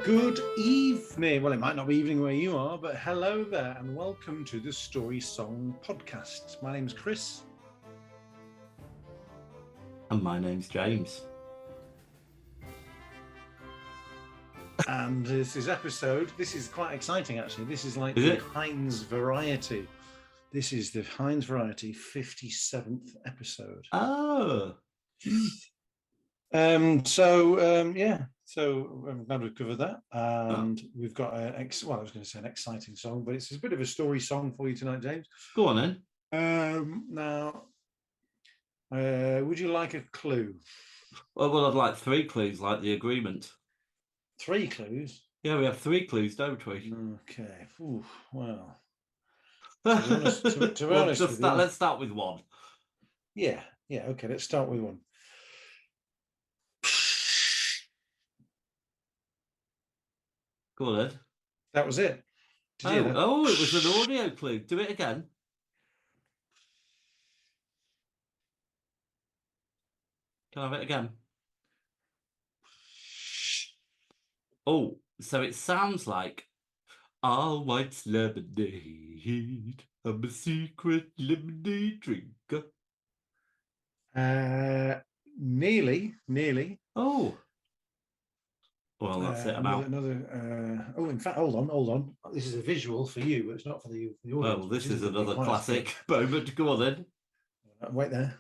Good evening. Well, it might not be evening where you are, but hello there and welcome to the Story Song Podcast. My name's Chris. And my name's James. And this is quite exciting actually. This is like the Heinz Variety. This is the Heinz Variety 57th episode. Oh. So I'm glad we've covered that. And we've got I was going to say an exciting song, but it's a bit of a story song for you tonight, James. Go on then. Now, would you like a clue? Well, I'd like 3 clues, like the agreement. 3 clues? Yeah, we have 3 clues, don't we? Okay. Ooh, well. To be honest with you, let's start with 1. Yeah. Okay, let's start with 1. Go on then. That was it. Did you hear that? Oh, it was an audio clue. Do it again. Can I have it again? Oh, so it sounds like all white's lemonade. I'm a secret lemonade drinker. Nearly. Oh. Well, that's it. In fact, hold on. This is a visual for you, but it's not for the audience. Well, this is another classic moment. Go on then. Wait there.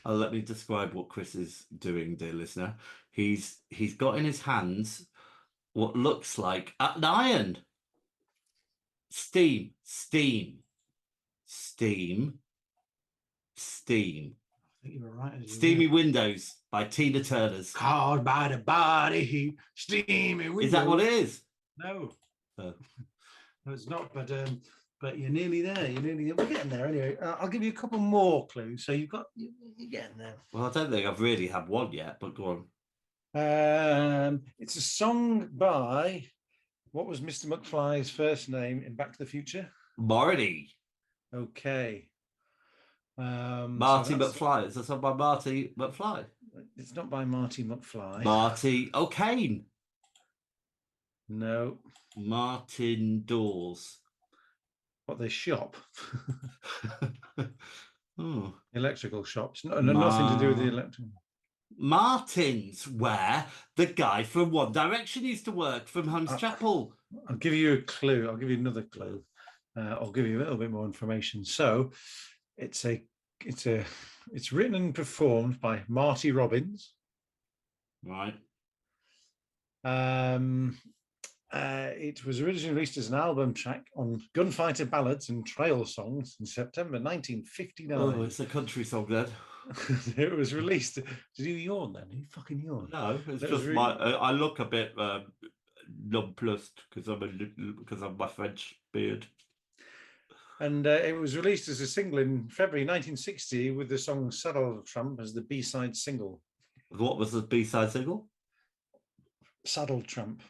Let me describe what Chris is doing, dear listener. He's got in his hands what looks like an iron. Steam. I think you were right. Steamy Windows by Tina Turner's. Called by the body heat, steamy windows. Is that what it is? No. No, it's not. But you're nearly there. We're getting there anyway. I'll give you a couple more clues. So you're getting there. Well, I don't think I've really had one yet, but go on. It's a song by, what was Mr. McFly's first name in Back to the Future? Marty. Okay. Marty McFly. Is that song by Marty McFly? It's not by Marty McFly. Marty O'Kane. No. Martin Dawes. What, they shop? Oh. Electrical shops. Nothing to do with the electrical. Martin's, where the guy from One Direction used to work, from Holmes Chapel. I'll give you a clue. I'll give you another clue. I'll give you a little bit more information. So it's written and performed by Marty Robbins. Right. It was originally released as an album track on Gunfighter Ballads and Trail Songs in September 1959. Oh, it's a country song then. It was released. Did you yawn then? You fucking yawn. No, it's just I look a bit nonplussed because of my French beard. And it was released as a single in February 1960 with the song Saddle Tramp as the B-side single. What was the B-side single? Saddle Tramp.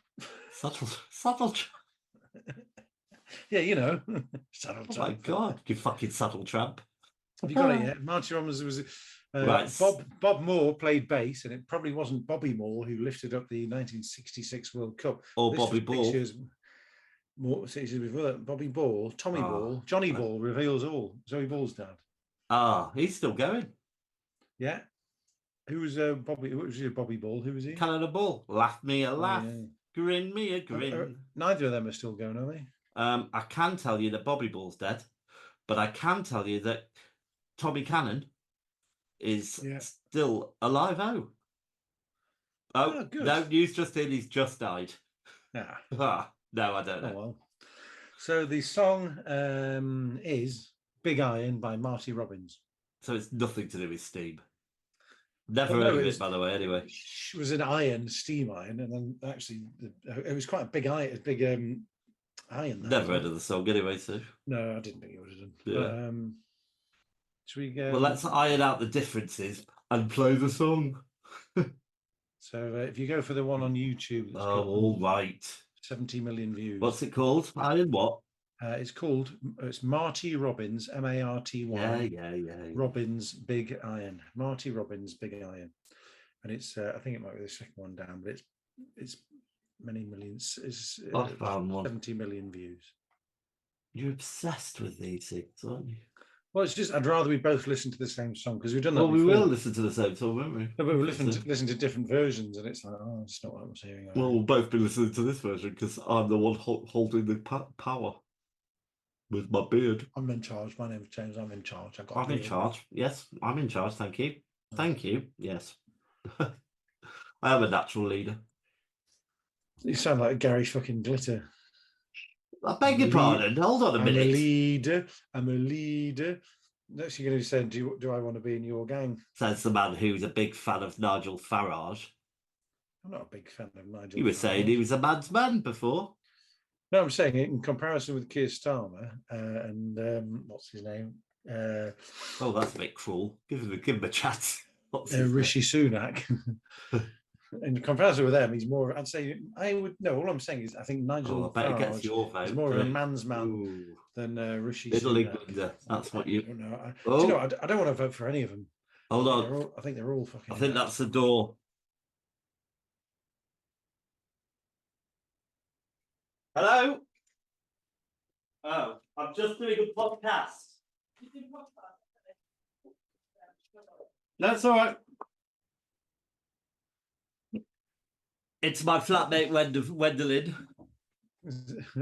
Saddle Tramp. Yeah, you know. Saddle Tramp. Oh my God, you fucking Saddle Tramp. Have you got it yet? Marty Robbins was right. Bob Moore played bass, and it probably wasn't Bobby Moore who lifted up the 1966 World Cup. Or Bobby Ball. Bobby Ball, Tommy Ball, Johnny Ball reveals all. Zoe Ball's dad. He's still going. Yeah. Who was Bobby? What was Bobby Ball? Who was he? Canada Ball. Laugh me a laugh. Yeah. Grin me a grin. Neither of them are still going, are they? I can tell you that Bobby Ball's dead, but I can tell you that Tommy Cannon is still alive. Good. No news just in. He's just died. Yeah. No, I don't know. Oh, well. So the song is Big Iron by Marty Robbins. So it's nothing to do with steam. Never heard of it, by the way, anyway. It was an iron, steam iron, and then actually it was quite a big iron. Iron. Never heard of the song anyway, so. No, I didn't think you would have done. Yeah. But, should we go? Well, let's iron out the differences and play the song. So if you go for the one on YouTube, it's got all right. 70 million views. What's it called? Iron what? It's Marty Robbins, Marty. Yeah. Robbins Big Iron. Marty Robbins Big Iron. And it's I think it might be the second one down, but it's many millions. It's I found one. 70 million views. You're obsessed with these things, aren't you? Well, it's just I'd rather we both listen to the same song because we've done that. Well, we will listen to the same song, won't we? No, but we'll listen to different versions, and it's like, oh, it's not what I was hearing. Well, we'll both be listening to this version because I'm the one holding the power with my beard. I'm in charge. My name's James. I'm in charge. I'm in charge. Yes, I'm in charge. Thank you. Thank you. Yes. I am a natural leader. You sound like Gary fucking Glitter. I beg your pardon. Hold on a minute. I'm a leader. Next, you're going to say, do I want to be in your gang? Says the man who's a big fan of Nigel Farage. I'm not a big fan of Nigel. You were saying he was a man's man before. No, I'm saying it in comparison with Keir Starmer and what's his name? Oh, that's a bit cruel. Give him a chance. Rishi Sunak. In comparison with them, he's more. I'd say I would. No, all I'm saying is I think Nigel Farage is more of a man's man than Rishi Sunak. That's what you. Do you know? I don't want to vote for any of them. Hold on. I think they're all fucking. I think that's the door. Hello. Oh, I'm just doing a podcast. That's all right. It's my flatmate Wendelin.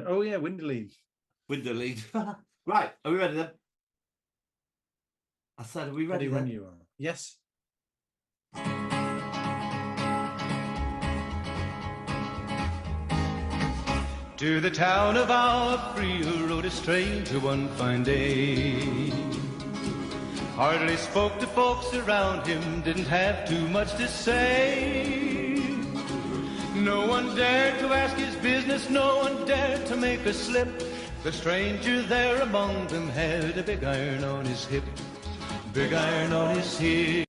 Oh yeah, Wendelin. Right, are we ready then? I said, are we ready when you are? Yes. To the town of Alfreel rode a stranger one fine day. Hardly spoke to folks around him, didn't have too much to say. No one dared to ask his business, no one dared to make a slip. The stranger there among them had a big iron on his hip. Big iron on his hip.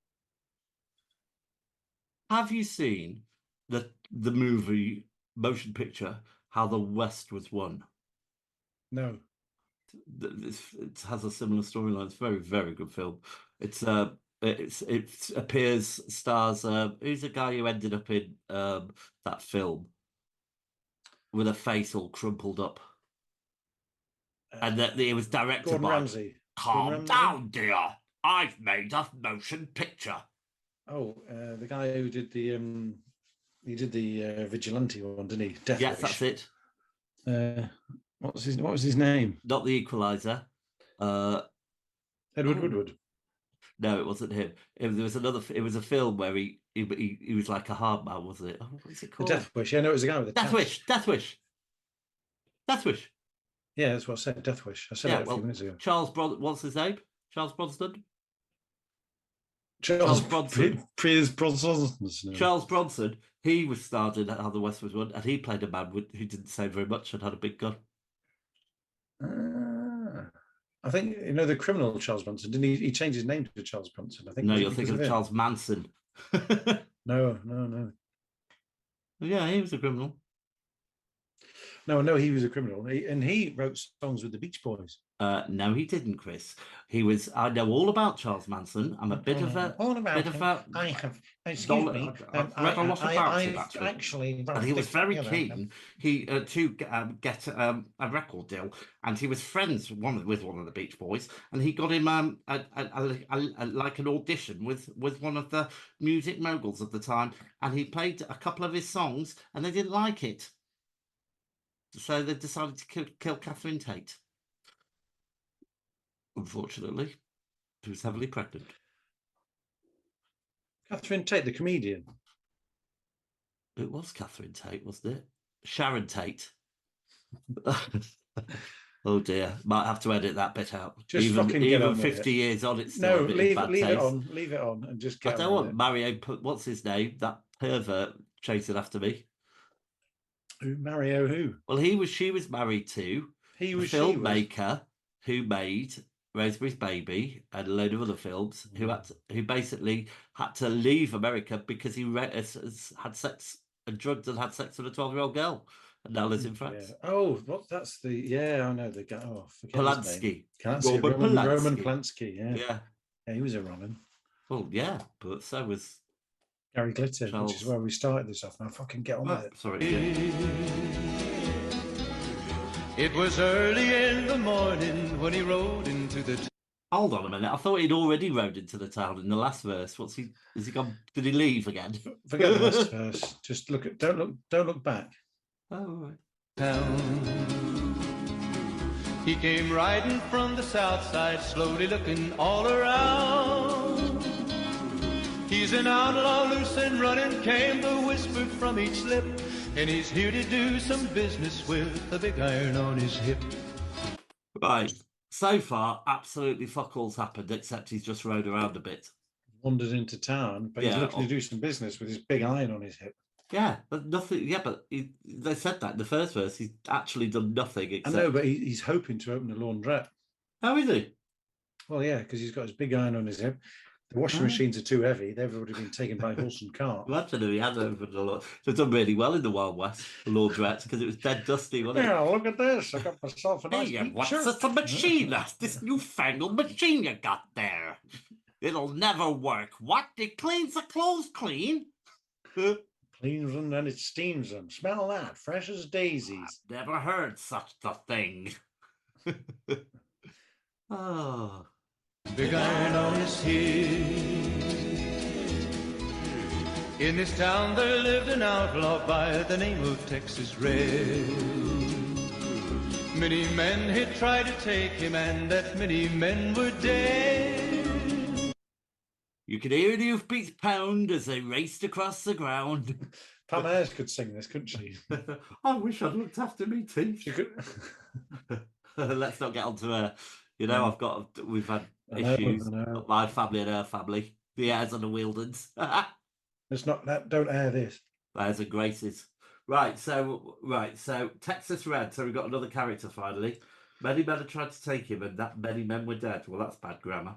Have you seen the movie motion picture How the West Was Won? No. It has a similar storyline. It's a very, very good film. It appears, stars, who's the guy who ended up in that film with a face all crumpled up? And that it was directed Gordon by Ramsay. Calm down, dear. I've made a motion picture. Oh, the guy who did the Vigilante one, didn't he? Death yes, Wish. That's it. What was his name? Not the Equalizer. Edward Woodward. No, it wasn't him. There was another. It was a film where he was like a hard man, wasn't it? Oh, what is it called? The Death Wish. Yeah, no, it was a guy with a Death Wish. Death Wish. Death Wish. Yeah, that's what I said. Death Wish. I said it a few minutes ago. What's his name? Charles Bronson. Charles Bronson. Charles Bronson. He was starred in How the West Was Won, and he played a man who didn't say very much and had a big gun. I think the criminal Charles Bronson, didn't he? He changed his name to Charles Bronson. I think. No, you're thinking of Charles Manson. No. Yeah, he was a criminal. No, he was a criminal, and he wrote songs with the Beach Boys. No, he didn't, Chris. He was. I know all about Charles Manson. I'm a bit of a. All about bit him. Of a, I have. Excuse me. I've read a lot about him actually. And he was very keen. To get a record deal, and he was friends with one of the Beach Boys, and he got him like an audition with one of the music moguls of the time, and he played a couple of his songs, and they didn't like it, so they decided to kill Catherine Tate. Unfortunately, she was heavily pregnant. Catherine Tate, the comedian. It was Catherine Tate, wasn't it? Sharon Tate. Oh dear, might have to edit that bit out. Just even 50 years on, it's still leave it on, and just get. I don't want Mario. What's his name? That pervert chasing after me. Mario who? Well, she was married to a filmmaker who made Rosemary's Baby and a load of other films, who basically had to leave America because he had sex and drugged and had sex with a 12-year-old girl, and now lives in France. Yeah. Oh, that's the I know the guy. Oh, forget Polanski. His name. Roman Polanski. Yeah, he was a Roman. Well, yeah, but so was Gary Glitter, which is where we started this off. Now fucking get on with it. Sorry. It was early in the morning when he rode into the... Hold on a minute. I thought he'd already rode into the town in the last verse. Has he gone? Did he leave again? Forget the last verse. Just don't look back. Oh, all right. Town. He came riding from the south side, slowly looking all around. He's an outlaw, loose and running, came the whisper from each lip, and he's here to do some business with a big iron on his hip. Right. So far, absolutely fuck all's happened, except he's just rode around a bit. Wandered into town, but he's looking to do some business with his big iron on his hip. Yeah, but nothing. Yeah, but they said that in the first verse. He's actually done nothing except... I know, but he's hoping to open a laundrette. How is he? Well, yeah, because he's got his big iron on his hip. The washing machines are too heavy. They've already been taken by horse and cart. Imagine if he had opened a lot. They've done really well in the Wild West, the laundrette, because it was dead dusty, wasn't it? Yeah, look at this. I got myself a nice what's shirt. this machine? This newfangled machine you got there. It'll never work. What? It cleans the clothes clean? Cleans them and it steams them. Smell that. Fresh as daisies. I've never heard such a thing. Oh. Big iron on his hip. In this town there lived an outlaw by the name of Texas Red. Many men had tried to take him, and that many men were dead. You could hear the hoofbeats pound as they raced across the ground. Pam Ayres could sing this, couldn't she? I wish I'd looked after me teeth. She could. Let's not get onto her. You know, we've had issues. My family and her family. The Ayres and the Wildens. It's not that. Don't air this. Ayres and Graces. Right. So Texas Red. So we've got another character finally. Many men had tried to take him, and that many men were dead. Well, that's bad grammar.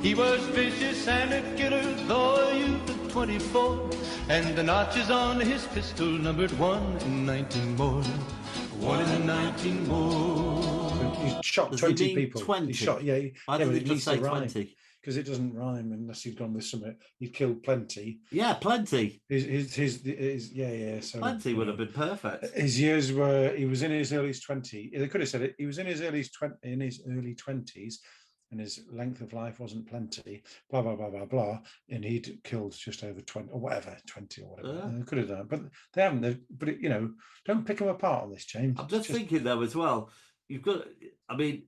He was vicious and a killer, though a youth of 24, and the notches on his pistol numbered 1 in 19 more. 1 in 19 more. He shot 20 people. 20? He shot, yeah. Why did he just say 20? Because it doesn't rhyme unless he'd gone with something. He'd killed plenty. Yeah, plenty. So plenty would have been perfect. His years were. He was in his early 20s. They could have said it. He was in his early 20s. And his length of life wasn't plenty, blah, blah, blah, blah, blah. And he'd killed just over 20 or whatever, 20 or whatever. They could have done, but they haven't. But, don't pick them apart on this, James. I'm just thinking, though, as well, you've got, I mean...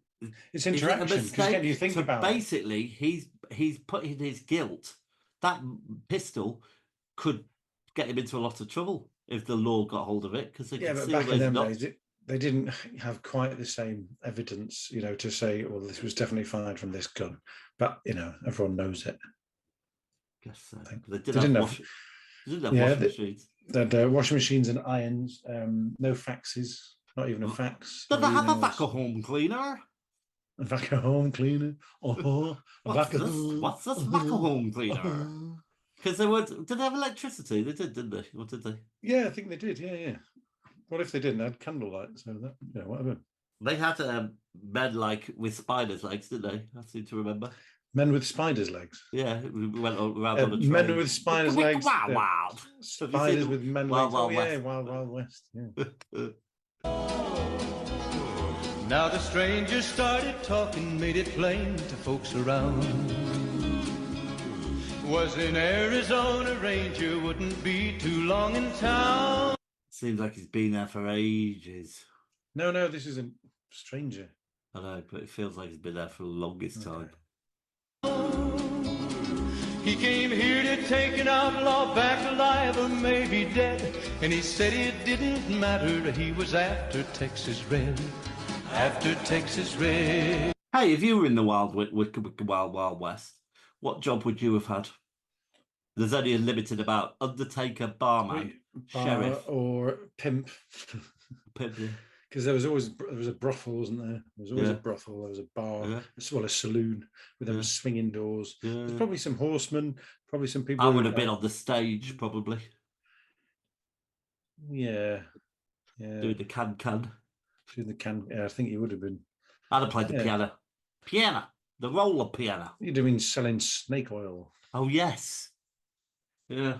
It's interaction, because again, you think about basically, he's put in his guilt. That pistol could get him into a lot of trouble if the law got hold of it, because they could see back in them days, they didn't have quite the same evidence, to say, well, this was definitely fired from this gun. But, everyone knows it. Guess so. They didn't have washing machines. They had washing machines and irons, no faxes, not even a fax. Did they have a vacuum cleaner? A vacuum cleaner? Oh, what's this vacuum cleaner? Because did they have electricity? They did, didn't they? Or did they? Yeah, I think they did. Yeah. What if they didn't? They had candlelight, so that, whatever. They had men with spiders' legs, didn't they? I seem to remember. Men with spiders' legs? Yeah, we went around on a train. Men with spiders' legs. Wow. Spiders with men legs. Wild West. Yeah. Now the stranger started talking, made it plain to folks around. Was in Arizona Ranger, wouldn't be too long in town. Seems like he's been there for ages. No, this is a stranger. I know, but it feels like he's been there for the longest time. He came here to take an outlaw back alive or maybe dead. And he said it didn't matter, he was after Texas Red. After Texas Red. Hey, if you were in the Wild West, what job would you have had? There's only a limited Undertaker, barman, sheriff, or pimp. Pimp, yeah. because there was a brothel, wasn't there? There was always a brothel. There was a bar, as well as a saloon with them swinging doors. There's probably some horsemen, probably some people. I would have been on the stage, probably. Yeah. Doing the can. Doing the can. Yeah, I think you would have been. I'd have played the piano. Piano. The roller piano. You'd have been selling snake oil. Oh, yes. Yeah.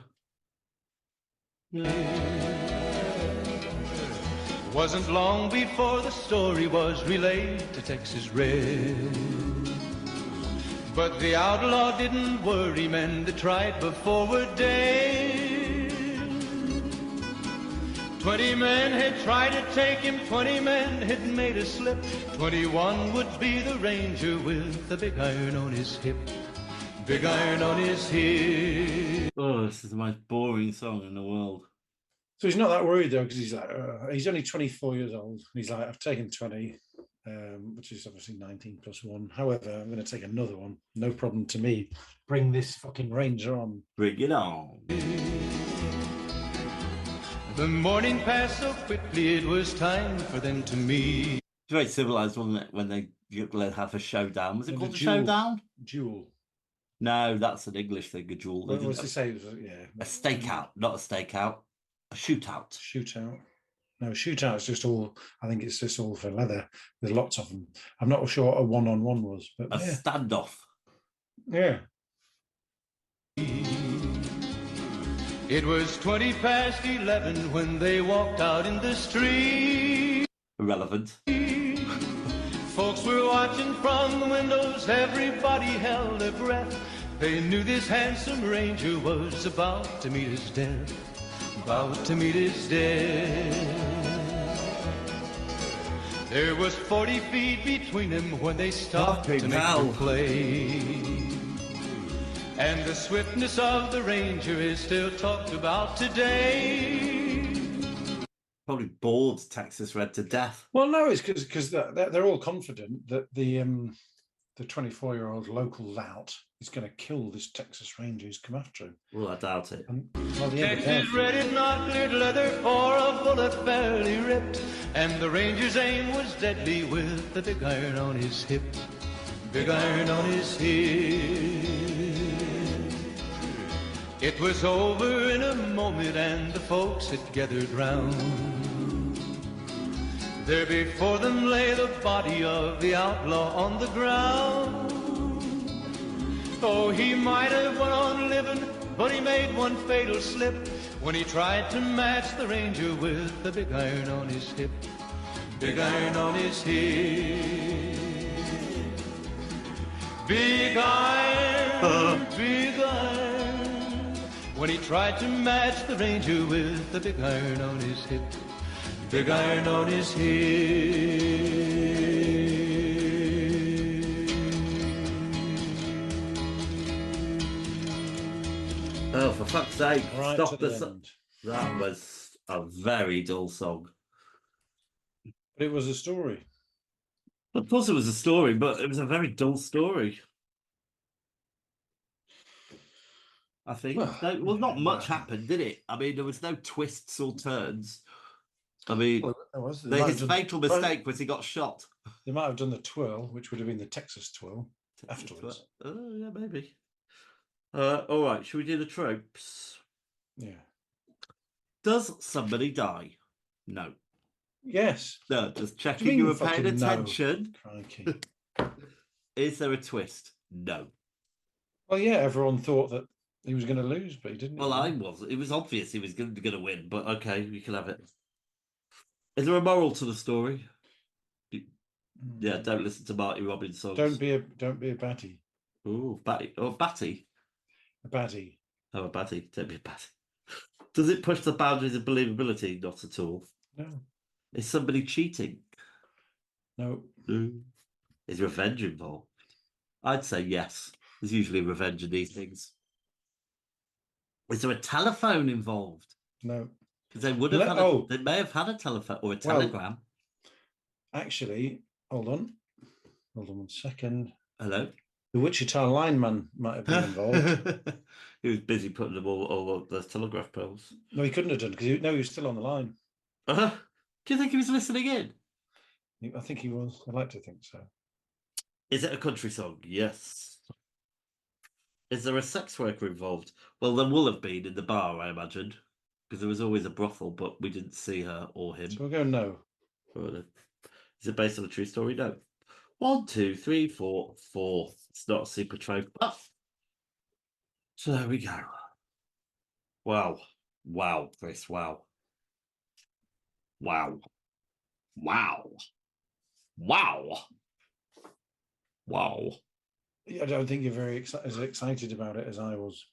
Wasn't long before the story was relayed to Texas Red. But the outlaw didn't worry men that tried before were dead. 20 men had tried to take him, 20 men had made a slip. 21 would be the ranger with the big iron on his hip. Big iron on his hip. Oh, this is the most boring song in the world. So he's not that worried though, because he's like, he's only 24 years old. He's like, I've taken 20, which is obviously 19 plus 1. However, I'm going to take another one. No problem to me. Bring this fucking ranger on. Bring it on. The morning passed so quickly, it was time for them to meet. It's very civilized, wasn't it, when they have a showdown? Was it called a showdown? Duel. No, that's an English thing, a duel. What was it say? A stakeout, not a stakeout. A shootout. Shootout. No, shootout is just all. I think it's just all for leather. There's lots of them. I'm not sure what a one-on-one was, but a standoff. Yeah. It was 20 past 11 when they walked out in the street. Irrelevant. Folks were watching from the windows. Everybody held their breath. They knew this handsome ranger was about to meet his death. About to meet his death. There was 40 feet between them when they stopped to make their play. And the swiftness of the ranger is still talked about today. Probably bored Texas Red to death. Well, no, it's because they're all confident that the 24-year-old local lout is going to kill this Texas Ranger who's come after him. Well, I doubt it. Texas Red had not cleared leather for a bullet fairly ripped, and the Ranger's aim was deadly with the big iron on his hip. Big iron on his hip. It was over in a moment and the folks had gathered round. There before them lay the body of the outlaw on the ground. Oh, he might have went on living, but he made one fatal slip when he tried to match the ranger with the big iron on his hip. Big iron on his hip. Big iron, big iron. When he tried to match the ranger with the big iron on his hip. Big iron on his hip. Oh, for fuck's sake. Right, stop this. That was a very dull song. But it was a story. Of course it was a story, but it was a very dull story. I think. Well, not much happened, did it? I mean, there was no twists or turns. I mean, his fatal mistake was he got shot. They might have done the twirl, which would have been the Texas twirl afterwards. Oh, yeah, maybe. All right, should we do the tropes? Yeah. Does somebody die? No. Yes. No, just checking you were paying attention. No. Is there a twist? No. Well, yeah, everyone thought that he was going to lose, but he didn't. Well, I was. It was obvious he was going to win, but okay, you can have it. Is there a moral to the story? Yeah, don't listen to Marty Robbins songs. Don't be a batty. Ooh, batty. Oh, batty. A baddie. Oh, a baddie. Don't be a baddie. Does it push the boundaries of believability? Not at all. No. Is somebody cheating? No. Is revenge involved? I'd say yes. There's usually revenge in these things. Is there a telephone involved? No. Because they would have they may have had a telephone or a telegram. Well, actually, hold on 1 second. Hello? The Wichita lineman might have been involved. He was busy putting them all up the telegraph poles. No, he couldn't have done because he was still on the line. Do you think he was listening in? I think he was. I'd like to think so. Is it a country song? Yes. Is there a sex worker involved? Well, there will have been in the bar, I imagine, because there was always a brothel, but we didn't see her or him. So we'll go no. Is it based on a true story? No. 1, 2, 3, 4, 4. It's not a super trope. Oh. So there we go. Wow. Wow, Chris. Wow. Wow. Wow. Wow. Wow. I don't think you're very as excited about it as I was.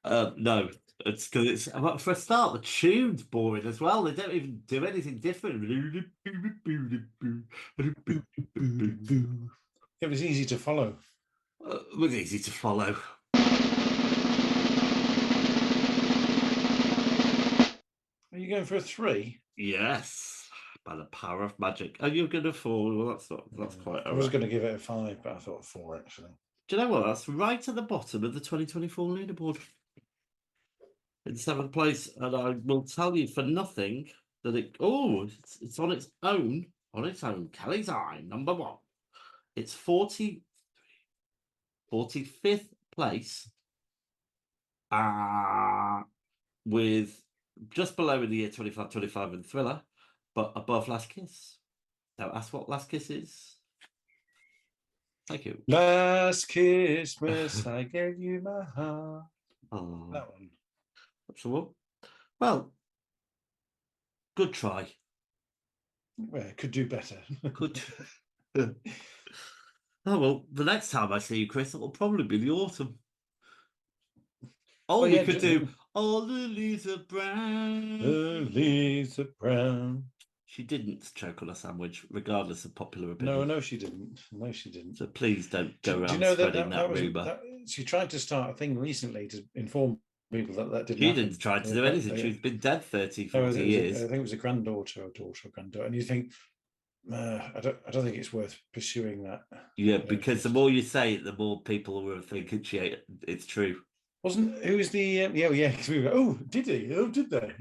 No, it's because it's for a start. The tune's boring as well. They don't even do anything different. It was easy to follow. It was easy to follow. Are you going for a 3? Yes, by the power of magic. Are you going to 4? Well, that's quite. I was going to give it a 5, but I thought 4 actually. Do you know what? That's right at the bottom of the 2024 leaderboard. In 7th place, and I will tell you for nothing that it's on its own. On its own, Kelly's Eye, number 1. It's 45th place, with just below in the year 25 and Thriller, but above Last Kiss. Now, ask what Last Kiss is. Thank you. Last Christmas, I gave you my heart. Oh, that one. That's the one. Well, good try. Well, could do better. Could. Oh, well, the next time I see you, Chris, it'll probably be the autumn. Oh, we could do All the Leaves Are Brown. The leaves are brown. She didn't choke on a sandwich, regardless of popular opinion. No, she didn't. No, she didn't. So please don't go around spreading that rumour. She tried to start a thing recently to inform people that didn't happen. She didn't try to do anything. She's been dead 30, 40 years. I think it was a granddaughter or daughter or granddaughter. And you think, I don't think it's worth pursuing that. Yeah, because the more you say it, the more people will think it's true. Who was the because we were, oh, did he? Oh, did they?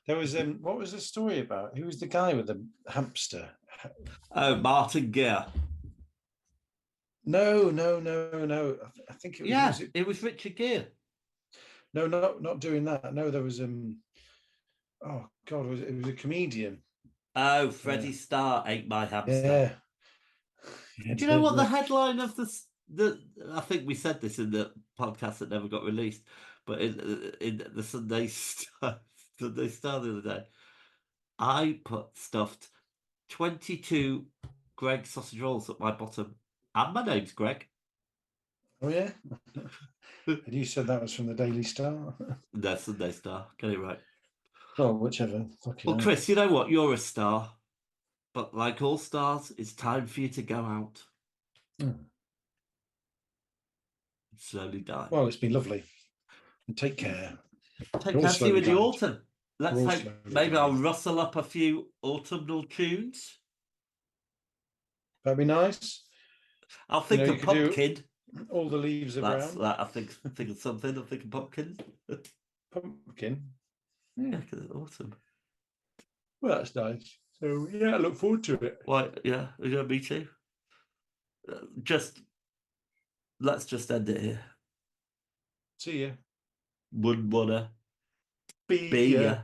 There was what was the story about? Who was the guy with the hamster? Oh, Martin Gere. No. I think it was. It was Richard Gere. No, not doing that. No, there was oh God, it was a comedian. Oh, Freddie Starr ate my hamster. Yeah. Do you know what the headline of the I think we said this in the podcast that never got released, but in the Sunday Star the other day, I put stuffed 22 Greg sausage rolls at my bottom, and my name's Greg. Oh yeah. And you said that was from the Daily Star? No, Sunday Star. Get it right. Well, whichever. Well, Chris, you know what? You're a star, but like all stars, it's time for you to go out. Slowly die. Well, it's been lovely. And take care. Take care. See you in the autumn. Let's hope maybe I'll rustle up a few autumnal tunes. That'd be nice. I'll think of Pumpkin. All the leaves are brown. I think of something. I'm thinking Pumpkin. Pumpkin. Yeah, because it's autumn. Well, that's nice. So yeah, I look forward to it. Why? Yeah, me too. Let's just end it here. See ya. Wouldn't wanna be ya.